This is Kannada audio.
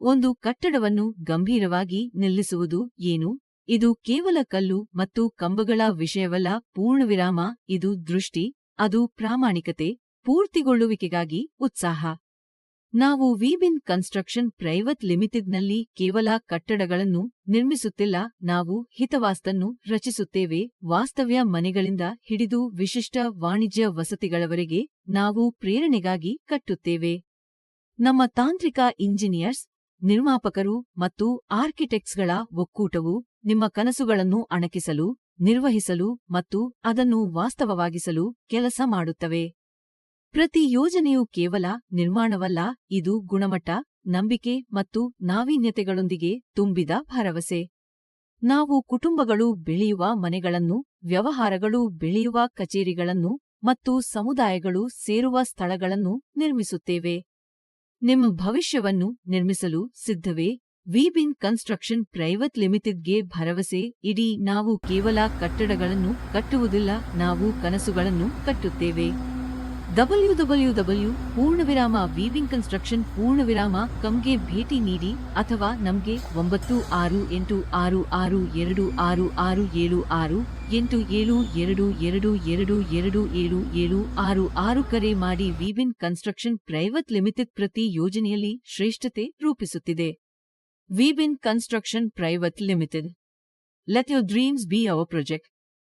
ಒಂದು ಕಟ್ಟಡವನ್ನು ಗಂಭೀರವಾಗಿ ನಿಲ್ಲಿಸುವುದು ಏನು? ಇದು ಕೇವಲ ಕಲ್ಲು ಮತ್ತು ಕಂಬಗಳ ವಿಷಯವಲ್ಲ. ಪೂರ್ಣವಿರಾಮ. ಇದು ದೃಷ್ಟಿ, ಅದು ಪ್ರಾಮಾಣಿಕತೆ, ಪೂರ್ತಿಗೊಳ್ಳುವಿಕೆಗಾಗಿ ಉತ್ಸಾಹ. ನಾವು ವಿಬಿನ್ ಕನ್ಸ್ಟ್ರಕ್ಷನ್ ಪ್ರೈವೇಟ್ ಲಿಮಿಟೆಡ್ನಲ್ಲಿ ಕೇವಲ ಕಟ್ಟಡಗಳನ್ನು ನಿರ್ಮಿಸುತ್ತಿಲ್ಲ, ನಾವು ಹಿತವಾಸ್ತನ್ನು ರಚಿಸುತ್ತೇವೆ. ವಾಸ್ತವ್ಯ ಮನೆಗಳಿಂದ ಹಿಡಿದು ವಿಶಿಷ್ಟ ವಾಣಿಜ್ಯ ವಸತಿಗಳವರೆಗೆ ನಾವು ಪ್ರೇರಣೆಗಾಗಿ ಕಟ್ಟುತ್ತೇವೆ. ನಮ್ಮ ತಾಂತ್ರಿಕ ಇಂಜಿನಿಯರ್ಸ್, ನಿರ್ಮಾಪಕರು ಮತ್ತು ಆರ್ಕಿಟೆಕ್ಟ್ಸ್ಗಳ ಒಕ್ಕೂಟವು ನಿಮ್ಮ ಕನಸುಗಳನ್ನು ಅಣಕಿಸಲು, ನಿರ್ವಹಿಸಲು ಮತ್ತು ಅದನ್ನು ವಾಸ್ತವವಾಗಿಸಲು ಕೆಲಸ ಮಾಡುತ್ತವೆ. ಪ್ರತಿ ಯೋಜನೆಯು ಕೇವಲ ನಿರ್ಮಾಣವಲ್ಲ, ಇದು ಗುಣಮಟ್ಟ, ನಂಬಿಕೆ ಮತ್ತು ನಾವೀನ್ಯತೆಗಳೊಂದಿಗೆ ತುಂಬಿದ ಭರವಸೆ. ನಾವು ಕುಟುಂಬಗಳು ಬೆಳೆಯುವ ಮನೆಗಳನ್ನು, ವ್ಯವಹಾರಗಳು ಬೆಳೆಯುವ ಕಚೇರಿಗಳನ್ನು ಮತ್ತು ಸಮುದಾಯಗಳು ಸೇರುವ ಸ್ಥಳಗಳನ್ನು ನಿರ್ಮಿಸುತ್ತೇವೆ. ನಿಮ್ಮ ಭವಿಷ್ಯವನ್ನು ನಿರ್ಮಿಸಲು ಸಿದ್ಧವೇ? ವಿಬಿನ್ ಕನ್ಸ್ಟ್ರಕ್ಷನ್ ಪ್ರೈವೇಟ್ ಲಿಮಿಟೆಡ್ಗೆ ಭರವಸೆ ಇಡಿ. ನಾವು ಕೇವಲ ಕಟ್ಟಡಗಳನ್ನು ಕಟ್ಟುವುದಿಲ್ಲ, ನಾವು ಕನಸುಗಳನ್ನು ಕಟ್ಟುತ್ತೇವೆ. www.ವಿಬಿನ್ ಕನ್ಸ್ಟ್ರಕ್ಷನ್.com ಗೆ ಭೇಟಿ ನೀಡಿ ಅಥವಾ ನಮಗೆ 96862686872222227766 ಕರೆ ಮಾಡಿ. ವಿಬಿನ್ ಕನ್ಸ್ಟ್ರಕ್ಷನ್ ಪ್ರೈವೇಟ್ ಲಿಮಿಟೆಡ್ ಪ್ರತಿ ಯೋಜನೆಯಲ್ಲಿ ಶ್ರೇಷ್ಠತೆ ರೂಪಿಸುತ್ತಿದೆ. Vibin construction private limited. Let your dreams be our project.